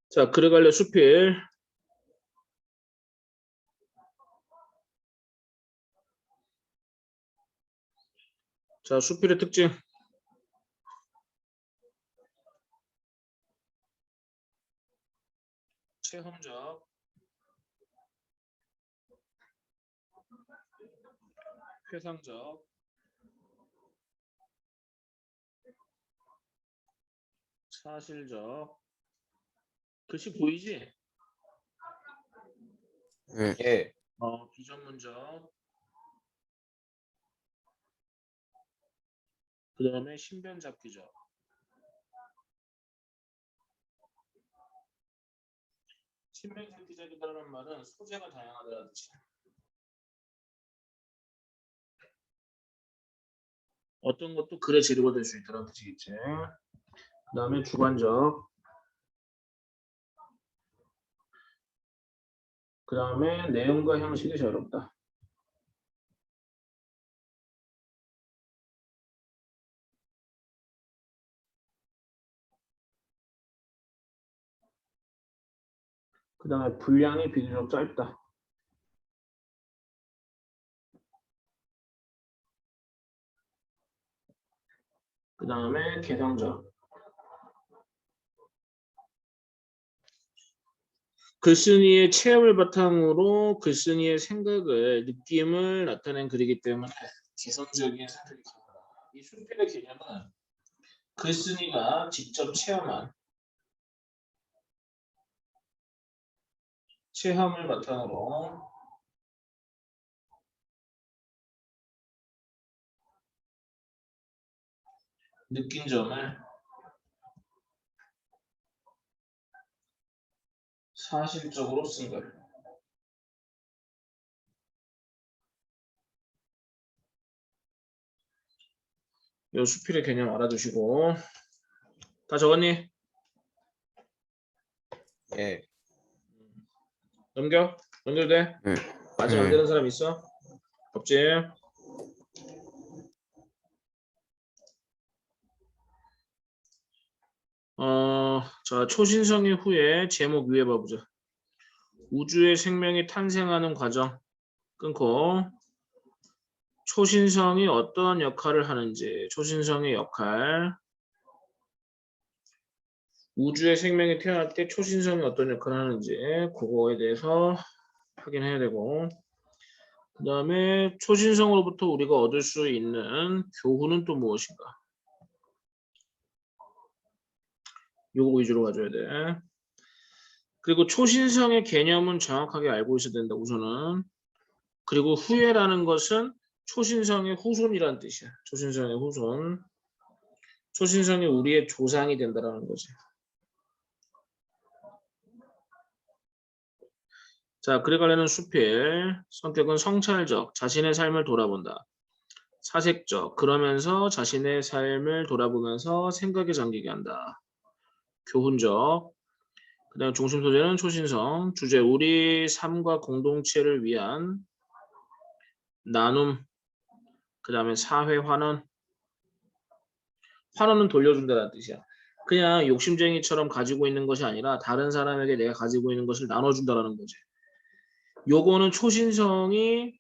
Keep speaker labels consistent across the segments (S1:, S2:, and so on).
S1: 자, 그래갈래 수필. 자, 수필의 특징. 체험적, 회상적, 사실적. 글씨 보이지?
S2: 예.
S1: 비전문적. 그 다음에 신변잡기적. 신변잡기적이라는 말은 소재가 다양하다는 뜻이야. 어떤 것도 글의 재료가 될 수 있다는 뜻이겠지. 그 다음에 주관적. 그 다음에 내용과 형식이 자유롭다. 그 다음에 분량이 비교적 짧다. 그 다음에 개성적. 글쓴이의 체험을 바탕으로 글쓴이의 생각을, 느낌을 나타낸 글이기 때문에 개성적인 선택이 강하다. 이 수필의 개념은 글쓴이가 직접 체험을 바탕으로 느낀 점을 사실적으로 쓴 걸. 이 수필의 개념 알아두시고. 다 적었니?
S2: 예.
S1: 넘겨? 넘겨도 돼? 아직 안 되는 사람 있어? 없지? 자, 초신성 이후에 제목 위에 봐보자. 우주의 생명이 탄생하는 과정 끊고 초신성이 어떤 역할을 하는지, 초신성의 역할. 우주의 생명이 태어날 때 초신성이 어떤 역할을 하는지 그거에 대해서 확인해야 되고, 그 다음에 초신성으로부터 우리가 얻을 수 있는 교훈은 또 무엇인가, 요거 위주로 가져야 돼. 그리고 초신성의 개념은 정확하게 알고 있어야 된다, 우선은. 그리고 후예라는 것은 초신성의 후손이라는 뜻이야. 초신성의 후손. 초신성이 우리의 조상이 된다는 거지. 자, 그래갈래는 수필. 성격은 성찰적, 자신의 삶을 돌아본다. 사색적, 그러면서 자신의 삶을 돌아보면서 생각에 잠기게 한다. 교훈적, 그 다음 중심 소재는 초신성, 주제 우리 삶과 공동체를 위한 나눔, 그 다음에 사회 환원. 환원은 돌려준다는 뜻이야. 그냥 욕심쟁이처럼 가지고 있는 것이 아니라 다른 사람에게 내가 가지고 있는 것을 나눠준다는 거지. 요거는 초신성이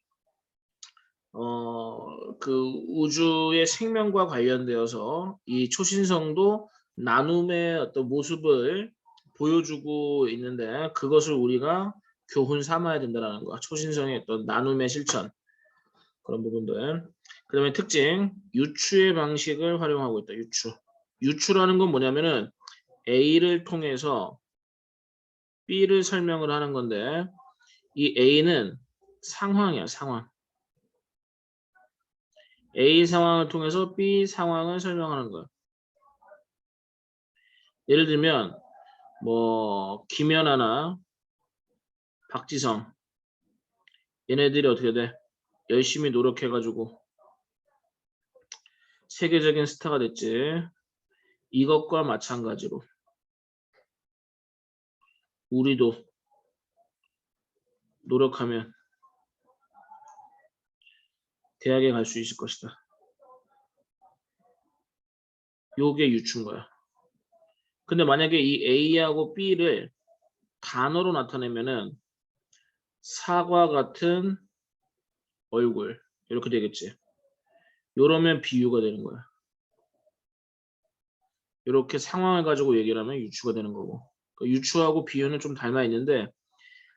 S1: 그 우주의 생명과 관련되어서 이 초신성도 나눔의 어떤 모습을 보여주고 있는데, 그것을 우리가 교훈 삼아야 된다는 거야. 초신성의 어떤 나눔의 실천, 그런 부분들. 그 다음에 특징, 유추의 방식을 활용하고 있다. 유추라는 건 뭐냐면은 A를 통해서 B를 설명을 하는 건데, 이 A는 상황이야, 상황. A 상황을 통해서 B 상황을 설명하는 거야. 예를 들면 뭐 김연아나 박지성, 얘네들이 어떻게 돼? 열심히 노력해가지고 세계적인 스타가 됐지. 이것과 마찬가지로 우리도 노력하면 대학에 갈 수 있을 것이다. 요게 유추인 거야. 근데 만약에 이 A하고 B를 단어로 나타내면은 사과 같은 얼굴 이렇게 되겠지. 요러면 비유가 되는 거야. 이렇게 상황을 가지고 얘기를 하면 유추가 되는 거고. 그러니까 유추하고 비유는 좀 닮아 있는데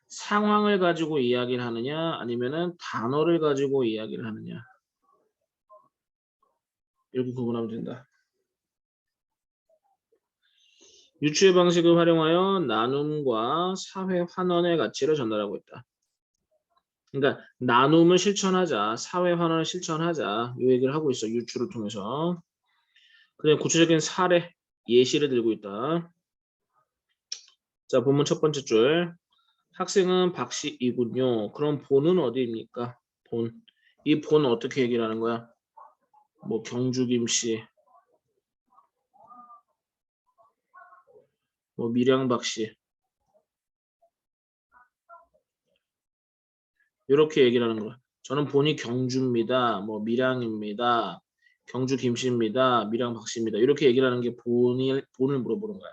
S1: 상황을 가지고 이야기를 하느냐 아니면은 단어를 가지고 이야기를 하느냐 이렇게 구분하면 된다. 유추의 방식을 활용하여 나눔과 사회 환원의 가치를 전달하고 있다. 그러니까 나눔을 실천하자, 사회 환원을 실천하자 이 얘기를 하고 있어. 유추를 통해서. 그냥 구체적인 사례, 예시를 들고 있다. 자, 본문 첫 번째 줄. 학생은 박씨이군요. 그럼 본은 어디입니까? 본. 이 본은 어떻게 얘기를 하는 거야? 뭐 경주 김씨, 뭐 밀양 박씨 이렇게 얘기를 하는 거야. 저는 본이 경주입니다. 뭐 밀양입니다. 경주 김씨입니다. 밀양 박씨입니다. 이렇게 얘기를 하는 게 본을 물어보는 거야.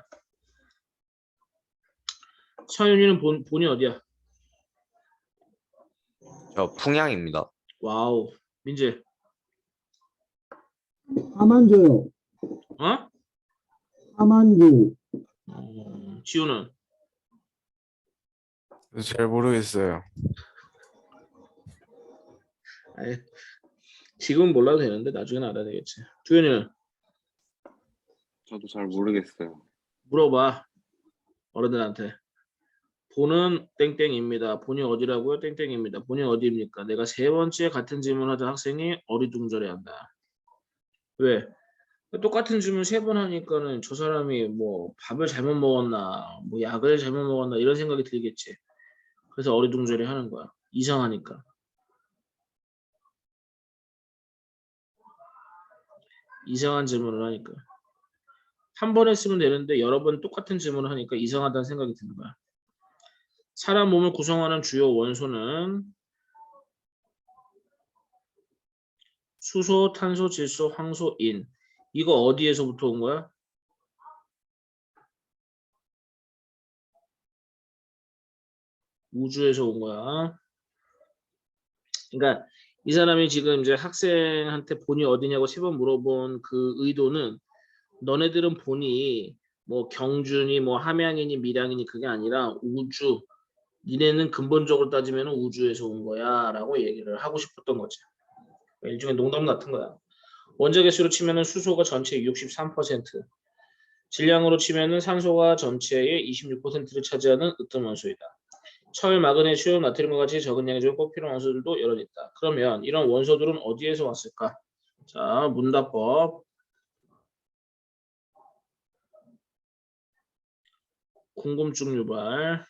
S1: 서윤이는 본이 어디야?
S2: 저 풍양입니다.
S1: 와우. 민재.
S3: 하만조요.
S1: 어?
S3: 하만조.
S1: 지우는?
S4: 잘 모르겠어요.
S1: 아니, 지금은 몰라도 되는데 나중에는 알아야 되겠지. 주현이는?
S5: 저도 잘 모르겠어요.
S1: 물어봐. 어른들한테. 본은 땡땡입니다. 본이 어디라고요? 땡땡입니다. 본이 어디입니까? 내가 세 번째 같은 질문하던 학생이 어리둥절해한다. 왜? 똑같은 질문 세 번 하니까는 저 사람이 뭐 밥을 잘못 먹었나, 뭐 약을 잘못 먹었나 이런 생각이 들겠지. 그래서 어리둥절해 하는 거야. 이상하니까. 이상한 질문을 하니까. 한 번 했으면 되는데 여러 번 똑같은 질문을 하니까 이상하다는 생각이 드는 거야. 사람 몸을 구성하는 주요 원소는 수소, 탄소, 질소, 황소, 인. 이거 어디에서부터 온 거야? 우주에서 온 거야. 그러니까 이 사람이 지금 이제 학생한테 본이 어디냐고 세 번 물어본 그 의도는 너네들은 본이 뭐 경주니 뭐 함양이니 밀양이니 그게 아니라 우주. 니네는 근본적으로 따지면 우주에서 온 거야 라고 얘기를 하고 싶었던 거지. 일종의 농담 같은 거야. 원자 개수로 치면은 수소가 전체의 63%, 질량으로 치면은 산소가 전체의 26%를 차지하는 으뜸 원소이다. 철, 마그네슘, 나트륨과 같이 적은 양의 중 꼭 필요한 원소들도 여러 있다. 그러면 이런 원소들은 어디에서 왔을까? 자, 문답법. 궁금증 유발.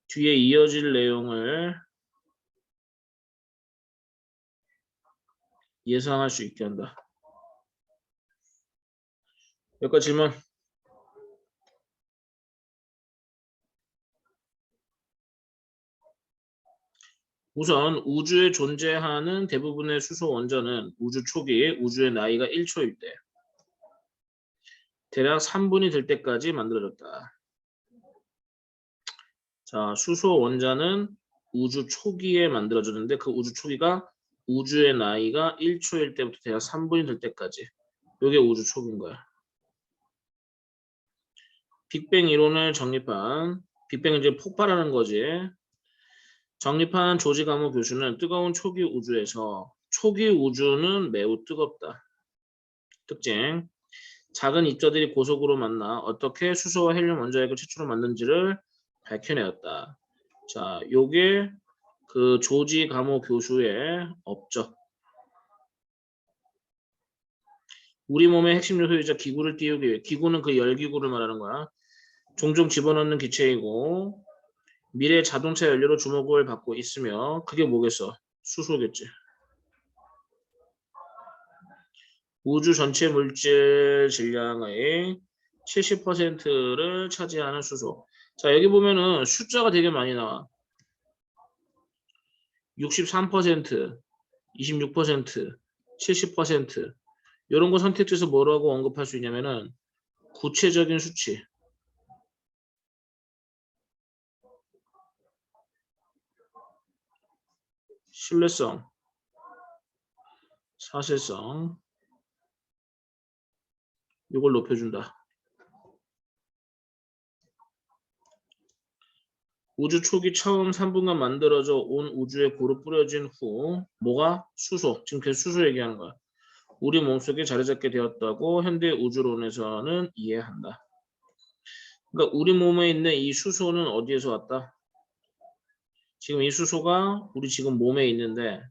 S1: 뒤에 이어질 내용을 예상할 수 있게 한다. 여기까지 질문. 우선 우주에 존재하는 대부분의 수소 원자는 우주 초기 우주의 나이가 1초일 때 대략 3분이 될 때까지 만들어졌다. 자, 수소 원자는 우주 초기에 만들어졌는데 그 우주 초기가 우주의 나이가 1초일 때부터 대략 3분이 될 때까지. 이게 우주 초기인 거야. 빅뱅 이론을 정립한, 빅뱅은 이제 폭발하는 거지. 정립한 조지 가모 교수는 뜨거운 초기 우주에서 초기 우주는 매우 뜨겁다. 특징. 작은 입자들이 고속으로 만나 어떻게 수소와 헬륨 원자핵을 최초로 만든지를 밝혀내었다. 자, 요게 그 조지 가모 교수의 업적. 우리 몸의 핵심 요소이자 기구를 띄우기 위해, 기구는 그 열기구를 말하는 거야. 종종 집어넣는 기체이고 미래 자동차 연료로 주목을 받고 있으며 그게 뭐겠어? 수소겠지. 우주 전체 물질 질량의 70%를 차지하는 수소. 자, 여기 보면은 숫자가 되게 많이 나와. 63%, 26%, 70% 이런 거 선택지에서 뭐라고 언급할 수 있냐면은 구체적인 수치, 신뢰성, 사실성 이걸 높여준다. 우주 초기 처음 3분간 만들어져 온 우주에 고루 뿌려진 후 뭐가? 수소. 지금 계속 수소 얘기하는 거야. 우리 몸속에 자리 잡게 되었다고 현대 우주론에서는 이해한다. 그러니까 우리 몸에 있는 이 수소는 어디에서 왔다? 지금 이 수소가 우리 지금 몸에 있는데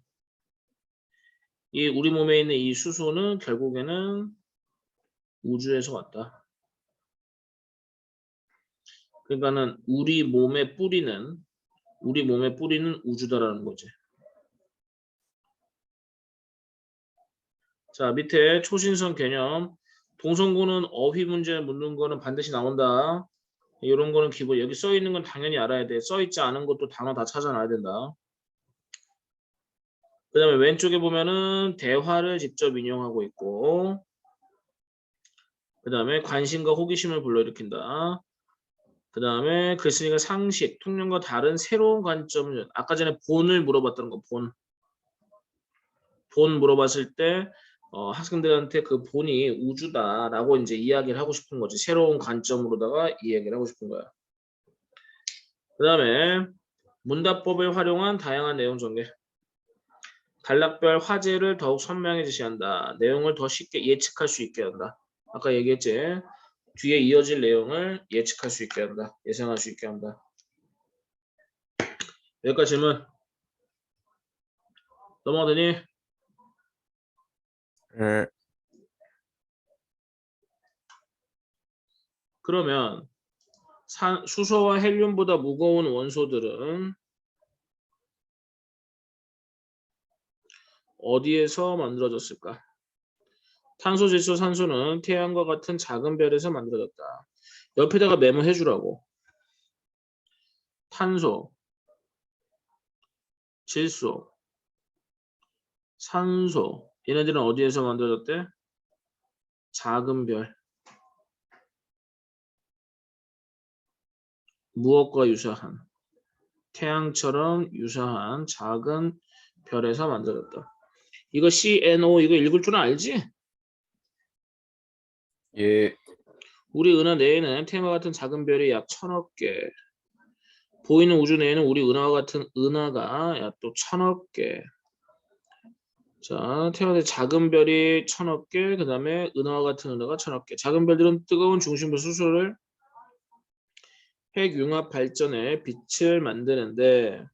S1: 이 우리 몸에 있는 이 수소는 결국에는 우주에서 왔다. 그러니까는 우리 몸의 뿌리는 우주다라는 거지. 자, 밑에 초신성 개념. 동성고는 어휘 문제 묻는 거는 반드시 나온다. 이런 거는 기본. 여기 써 있는 건 당연히 알아야 돼. 써 있지 않은 것도 단어 다 찾아놔야 된다. 그 다음에 왼쪽에 보면은 대화를 직접 인용하고 있고 그 다음에 관심과 호기심을 불러일으킨다. 그 다음에 글쓴이가 상식, 통념과 다른 새로운 관점을 아까 전에 본을 물어봤다는 거. 본 물어봤을 때 학생들한테 그 본이 우주다라고 이제 이야기를 하고 싶은 거지. 새로운 관점으로다가 이야기를 하고 싶은 거야. 그 다음에 문답법을 활용한 다양한 내용 전개. 단락별 화제를 더욱 선명히 제시한다. 내용을 더 쉽게 예측할 수 있게 한다. 아까 얘기했지. 뒤에 이어질 내용을 예측할 수 있게 한다. 예상할 수 있게 한다. 여기까지 질문. 넘어가더니
S2: 네.
S1: 그러면 수소와 헬륨보다 무거운 원소들은 어디에서 만들어졌을까? 탄소, 질소, 산소는 태양과 같은 작은 별에서 만들어졌다. 옆에다가 메모해 주라고. 탄소, 질소, 산소 얘네들은 어디에서 만들어졌대? 작은 별. 무엇과 유사한? 태양처럼 유사한 작은 별에서 만들어졌다. 이거 CNO 이거 읽을 줄은 알지?
S2: 예.
S1: 우리 은하 내에는 태양과 같은 작은 별이 약 1000억 개. 보이는 우주 내에는 우리 은하와 같은 은하가 약 또 1000억 개. 자, 태양의 작은 별이 1000억 개, 그 다음에 은하와 같은 은하가 1000억 개. 작은 별들은 뜨거운 중심부 수소를 핵융합 발전에 빛을 만드는데,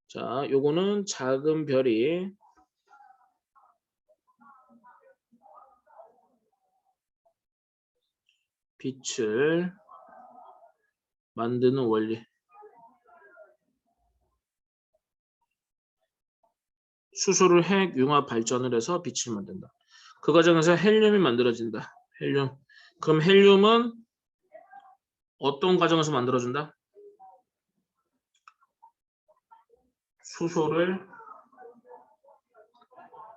S1: 자, 요거는 작은 별이 빛을 만드는 원리. 수소를 핵융합 발전을 해서 빛을 만든다. 그 과정에서 헬륨이 만들어진다. 헬륨. 그럼 헬륨은 어떤 과정에서 만들어진다? 수소를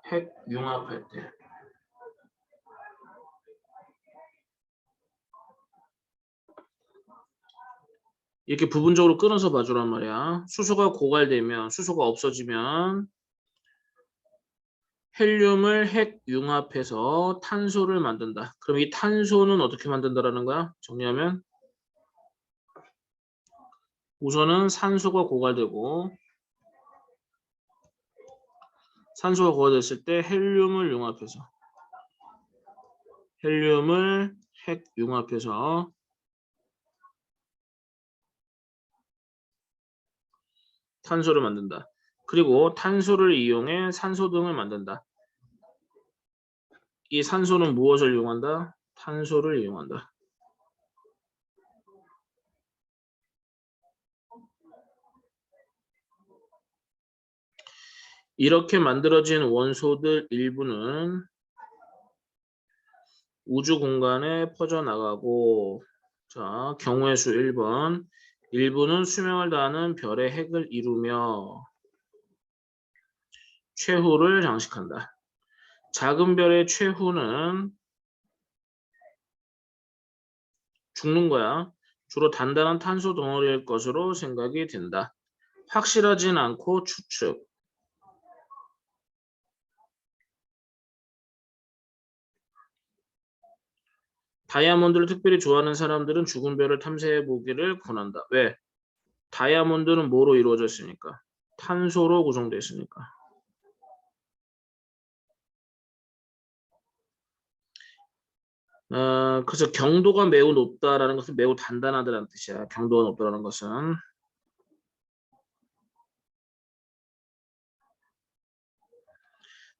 S1: 핵융합할 때. 이렇게 부분적으로 끊어서 봐주란 말이야. 수소가 고갈되면, 수소가 없어지면 헬륨을 핵융합해서 탄소를 만든다. 그럼 이 탄소는 어떻게 만든다라는 거야? 정리하면 우선은 산소가 고갈되고 산소가 고갈됐을 때 헬륨을 융합해서 헬륨을 핵융합해서 탄소를 만든다. 그리고 탄소를 이용해 산소 등을 만든다. 이 산소는 무엇을 이용한다? 탄소를 이용한다. 이렇게 만들어진 원소들 일부는 우주 공간에 퍼져나가고 자, 경우의 수 1번 일부는 수명을 다하는 별의 핵을 이루며 최후를 장식한다. 작은 별의 최후는 죽는 거야. 주로 단단한 탄소 덩어리일 것으로 생각이 된다. 확실하진 않고 추측. 다이아몬드를 특별히 좋아하는 사람들은 죽은 별을 탐사해 보기를 권한다. 왜? 다이아몬드는 뭐로 이루어져 있으니까? 탄소로 구성되어 있으니까. 그래서 경도가 매우 높다라는 것은 매우 단단하다는 뜻이야. 경도가 높다라는 것은.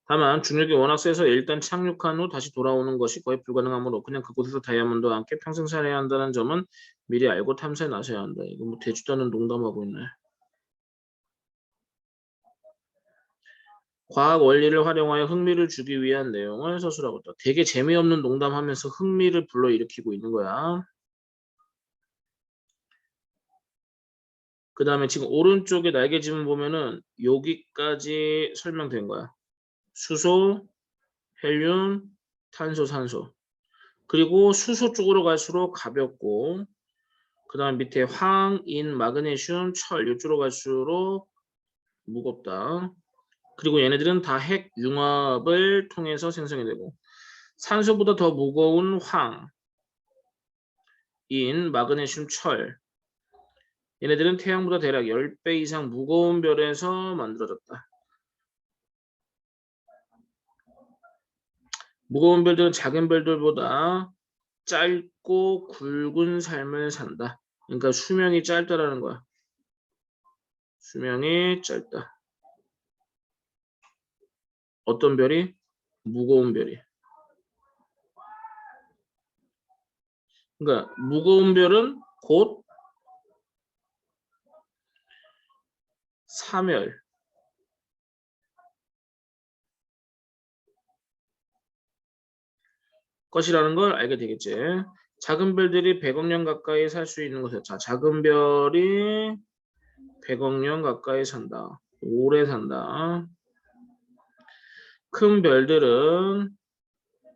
S1: 다만 중력이 워낙 세서 일단 착륙한 후 다시 돌아오는 것이 거의 불가능하므로 그냥 그곳에서 다이아몬드와 함께 평생 살아야 한다는 점은 미리 알고 탐사에 나서야 한다. 이거 뭐 대주도 않는 농담하고 있네. 과학 원리를 활용하여 흥미를 주기 위한 내용을 서술하고 있다. 되게 재미없는 농담하면서 흥미를 불러일으키고 있는 거야. 그 다음에 지금 오른쪽에 날개지문 보면은 여기까지 설명된 거야. 수소, 헬륨, 탄소, 산소. 그리고 수소 쪽으로 갈수록 가볍고 그 다음 밑에 황, 인, 마그네슘, 철 이쪽으로 갈수록 무겁다. 그리고 얘네들은 다 핵 융합을 통해서 생성이 되고 산소보다 더 무거운 황, 인, 마그네슘, 철 얘네들은 태양보다 대략 10배 이상 무거운 별에서 만들어졌다. 무거운 별들은 작은 별들보다 짧고 굵은 삶을 산다. 그러니까 수명이 짧다라는 거야. 수명이 짧다. 어떤 별이? 무거운 별이. 그러니까 무거운 별은 곧 사멸. 것이라는 걸 알게 되겠지. 작은 별들이 100억 년 가까이 살 수 있는 곳에 자, 작은 별이 100억 년 가까이 산다. 오래 산다. 큰 별들은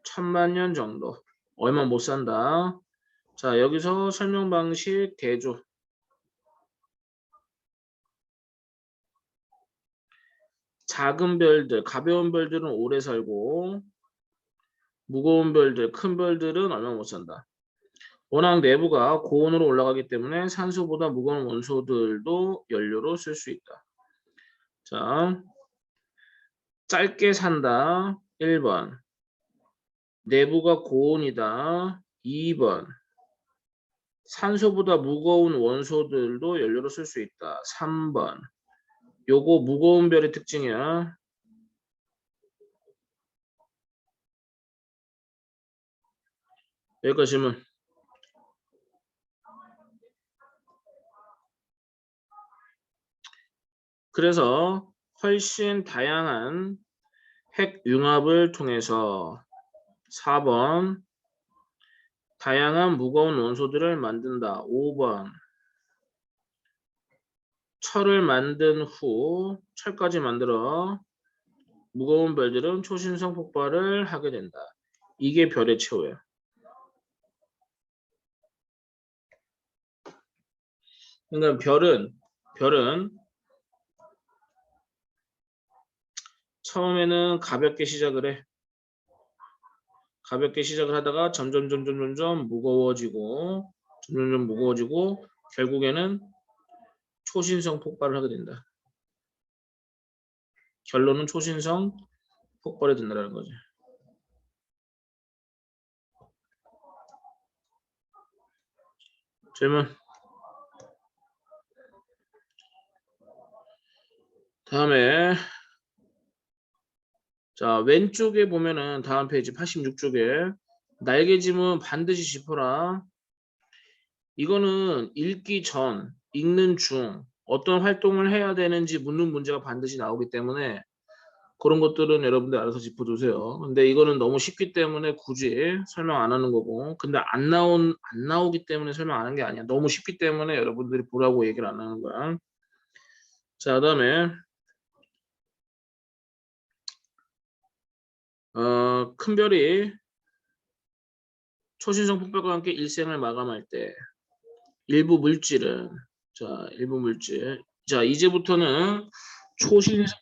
S1: 1000만 년 정도. 얼마 못 산다. 자, 여기서 설명 방식 대조. 작은 별들, 가벼운 별들은 오래 살고 무거운 별들, 큰 별들은 얼마 못 산다. 워낙 내부가 고온으로 올라가기 때문에 산소보다 무거운 원소들도 연료로 쓸 수 있다. 자, 짧게 산다. 1번. 내부가 고온이다. 2번. 산소보다 무거운 원소들도 연료로 쓸 수 있다. 3번. 요거 무거운 별의 특징이야. 여기까지 질문. 그래서 훨씬 다양한 핵 융합을 통해서 4번 다양한 무거운 원소들을 만든다. 5번 철을 만든 후 철까지 만들어 무거운 별들은 초신성 폭발을 하게 된다. 이게 별의 최후야. 그러니까 별은 처음에는 가볍게 시작을 해. 가볍게 시작을 하다가 점점 무거워지고 결국에는 초신성 폭발을 하게 된다. 결론은 초신성 폭발이 된다는 거지. 질문. 다음에 자 왼쪽에 보면은 다음 페이지 86쪽에 날개짐은 반드시 짚어라. 이거는 읽기 전, 읽는 중 어떤 활동을 해야 되는지 묻는 문제가 반드시 나오기 때문에 그런 것들은 여러분들 알아서 짚어두세요. 근데 이거는 너무 쉽기 때문에 굳이 설명 안 하는 거고 근데 안 나오기 때문에 설명 안 하는 게 아니야. 너무 쉽기 때문에 여러분들이 보라고 얘기를 안 하는 거야. 자, 그다음에 큰 별이 초신성 폭발과 함께 일생을 마감할 때 일부 물질은 일부 물질. 이제부터는 초신성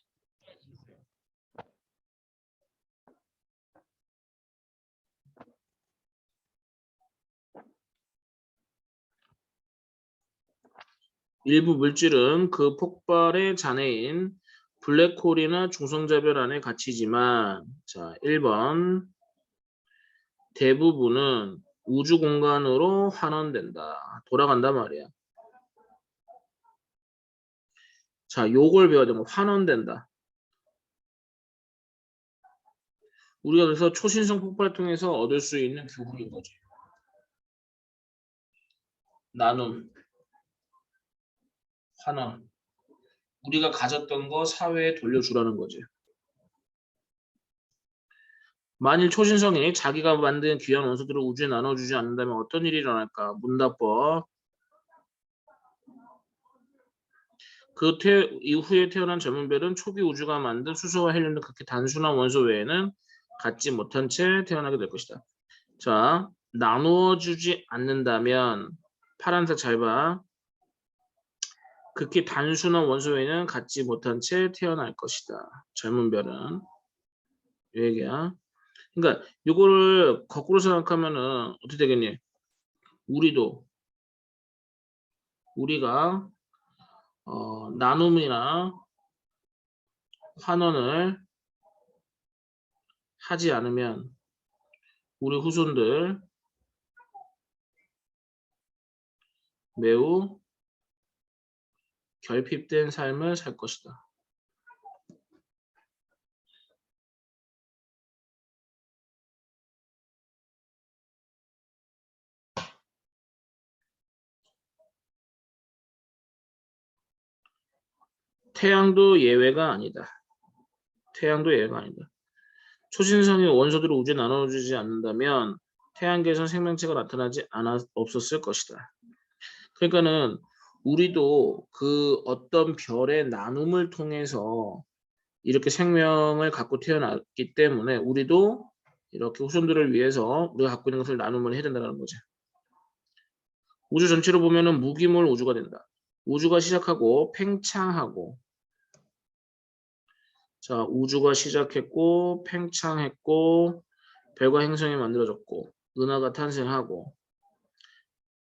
S1: 일부 물질은 그 폭발의 잔해인 블랙홀이나 중성자별 안에 갇히지만 1번 대부분은 우주 공간으로 환원된다. 돌아간단 말이야. 요걸 배워야 되면 환원된다. 우리가 그래서 초신성 폭발을 통해서 얻을 수 있는 교훈인 거지. 나눔, 환원. 우리가 가졌던 거 사회에 돌려주라는 거지. 만일 초신성이 자기가 만든 귀한 원소들을 우주에 나눠주지 않는다면 어떤 일이 일어날까? 문답법. 그 이후에 태어난 젊은 별은 초기 우주가 만든 수소와 헬륨 등 그렇게 단순한 원소 외에는 갖지 못한 채 태어나게 될 것이다. 나누어주지 않는다면 파란색 잘 봐. 극히 단순한 원소 외에는 갖지 못한 채 태어날 것이다. 젊은 별은. 이 얘기야. 그러니까 이거를 거꾸로 생각하면은 어떻게 되겠니? 우리가 나눔이나 환원을 하지 않으면 우리 후손들 매우 결핍된 삶을 살 것이다. 태양도 예외가 아니다. 태양도 예외가 아니다. 초신성의 원소들을 우주에 나눠주지 않는다면 태양계에서 생명체가 나타나지 없었을 것이다. 그러니까는 우리도 그 어떤 별의 나눔을 통해서 이렇게 생명을 갖고 태어났기 때문에 우리도 이렇게 후손들을 위해서 우리가 갖고 있는 것을 나눔을 해야 된다는 거지. 우주 전체로 보면은 무기물 우주가 된다. 우주가 시작하고 팽창하고 우주가 시작했고 팽창했고 별과 행성이 만들어졌고 은하가 탄생하고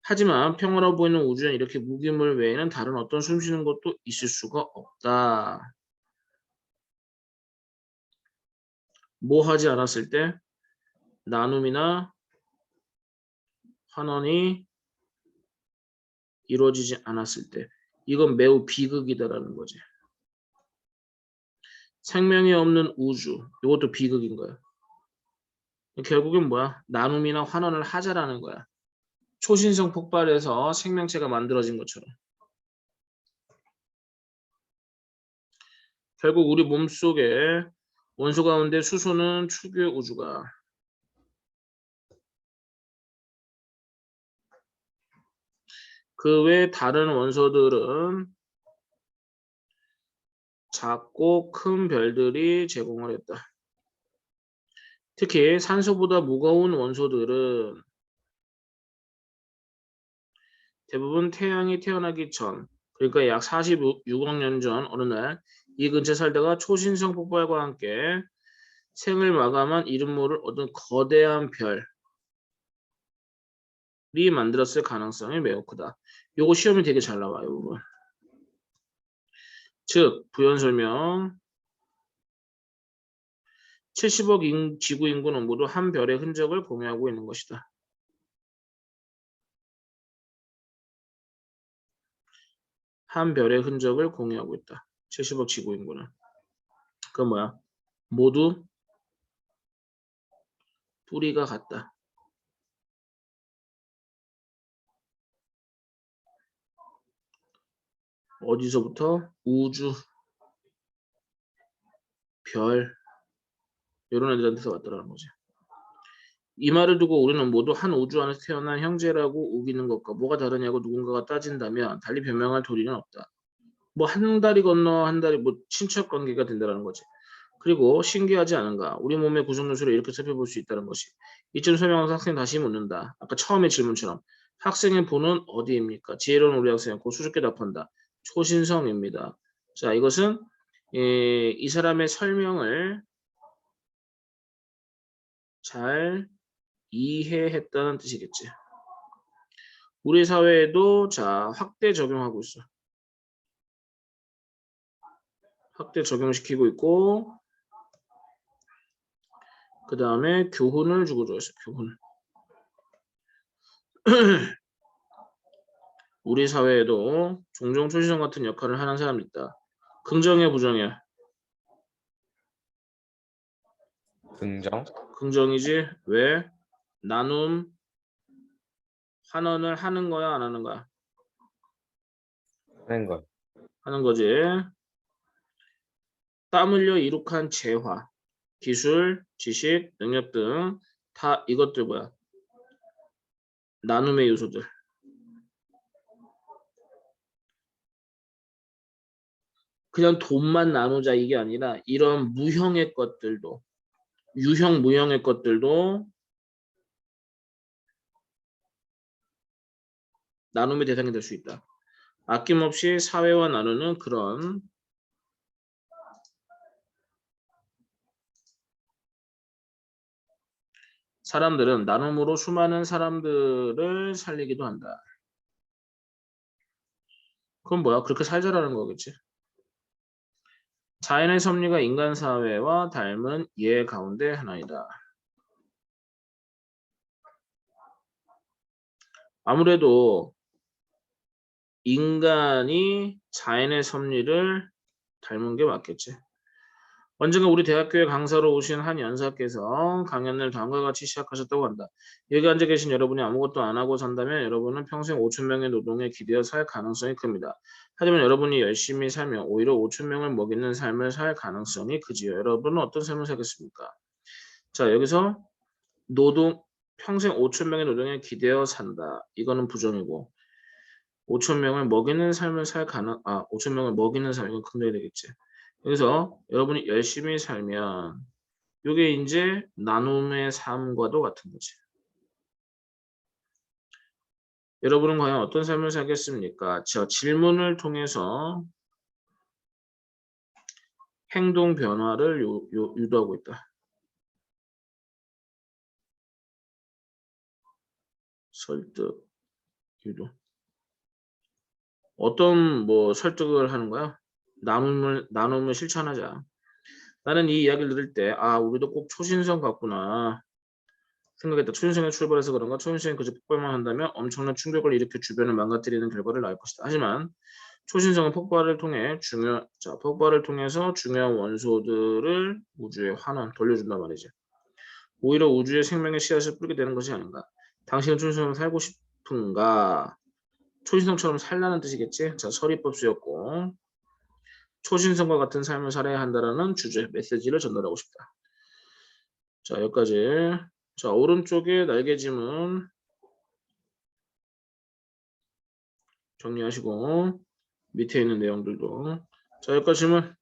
S1: 하지만 평화로워 보이는 우주엔 이렇게 무기물 외에는 다른 어떤 숨쉬는 것도 있을 수가 없다. 뭐 하지 않았을 때? 나눔이나 환원이 이루어지지 않았을 때. 이건 매우 비극이다라는 거지. 생명이 없는 우주. 이것도 비극인 거야. 결국엔 뭐야? 나눔이나 환원을 하자라는 거야. 초신성 폭발에서 생명체가 만들어진 것처럼. 결국 우리 몸속에 원소 가운데 수소는 축유의 우주가 그 외 다른 원소들은 작고 큰 별들이 제공을 했다. 특히 산소보다 무거운 원소들은 대부분 태양이 태어나기 전, 그러니까 약 46억 년 전 어느 날 이 근처에 살다가 초신성 폭발과 함께 생을 마감한 이름 모를 어떤 거대한 별이 만들었을 가능성이 매우 크다. 요거 시험이 되게 잘 나와요. 부분. 즉 부연 설명 70억 지구 인구는 모두 한 별의 흔적을 공유하고 있는 것이다. 한 별의 흔적을 공유하고 있다. 70억 지구 인구는. 그건 뭐야? 모두 뿌리가 같다. 어디서부터? 우주, 별 이런 애들한테서 왔더라는 거지. 이 말을 두고 우리는 모두 한 우주 안에서 태어난 형제라고 우기는 것과 뭐가 다르냐고 누군가가 따진다면 달리 변명할 도리는 없다. 뭐 한 다리 건너 한 다리 뭐 친척 관계가 된다는 거지. 그리고 신기하지 않은가? 우리 몸의 구성 요소를 이렇게 살펴볼 수 있다는 것이. 이점 설명하면서 학생이 다시 묻는다. 아까 처음의 질문처럼. 학생의 본은 어디입니까? 지혜로운 우리 학생은 곧 수줍게 답한다. 초신성입니다. 자, 이것은 이 사람의 설명을 잘 이해했다는 뜻이겠지. 우리 사회에도 자 확대 적용하고 있어. 확대 적용시키고 있고 그 다음에 교훈을 주고 있어. 교훈. 우리 사회에도 종종 초신성 같은 역할을 하는 사람이 있다. 긍정이야 부정이야?
S2: 긍정,
S1: 긍정이지. 왜? 나눔, 환원을 하는 거야 안 하는 거야?
S2: 하는 것,
S1: 하는 거지. 땀 흘려 이룩한 재화, 기술, 지식, 능력 등 다 이것들 뭐야? 나눔의 요소들. 그냥 돈만 나누자 이게 아니라 이런 무형의 것들도 유형 무형의 것들도 나눔의 대상이 될 수 있다. 아낌없이 사회와 나누는 그런 사람들은 나눔으로 수많은 사람들을 살리기도 한다. 그건 뭐야? 그렇게 살자라는 거겠지. 자연의 섭리가 인간 사회와 닮은 예 가운데 하나이다. 아무래도 인간이 자연의 섭리를 닮은 게 맞겠지. 언젠가 우리 대학교에 강사로 오신 한 연사께서 강연을 다음과 같이 시작하셨다고 한다. 여기 앉아 계신 여러분이 아무것도 안 하고 산다면 여러분은 평생 5천 명의 노동에 기대어 살 가능성이 큽니다. 하지만 여러분이 열심히 살면 오히려 5천 명을 먹이는 삶을 살 가능성이 크지요. 여러분은 어떤 삶을 살겠습니까? 자, 여기서 노동 평생 5천 명의 노동에 기대어 산다. 이거는 부정이고 5천 명을 먹이는 삶을 살 5천 명을 먹이는 삶 이건 긍정이 되겠지. 그래서 여러분이 열심히 살면 이게 이제 나눔의 삶과도 같은 거지. 여러분은 과연 어떤 삶을 살겠습니까? 저 질문을 통해서 행동 변화를 유도하고 있다. 설득, 유도. 어떤 뭐 설득을 하는 거야? 나눔을 실천하자. 나는 이 이야기를 들을 때 우리도 꼭 초신성 같구나 생각했다. 초신성에 출발해서 그런가? 초신성이 그저 폭발만 한다면 엄청난 충격을 일으켜 주변을 망가뜨리는 결과를 낳을 것이다. 하지만 초신성은 폭발을 통해서 중요한 원소들을 우주에 환원 돌려준단 말이지. 오히려 우주의 생명의 씨앗을 뿌리게 되는 것이 아닌가. 당신은 초신성으로 살고 싶은가? 초신성처럼 살라는 뜻이겠지. 자, 서리법 쓰였고 초신성과 같은 삶을 살아야 한다라는 주제 메시지를 전달하고 싶다. 자, 여기까지. 자, 오른쪽에 날개짐은 정리하시고 밑에 있는 내용들도. 자, 여기까지 질문.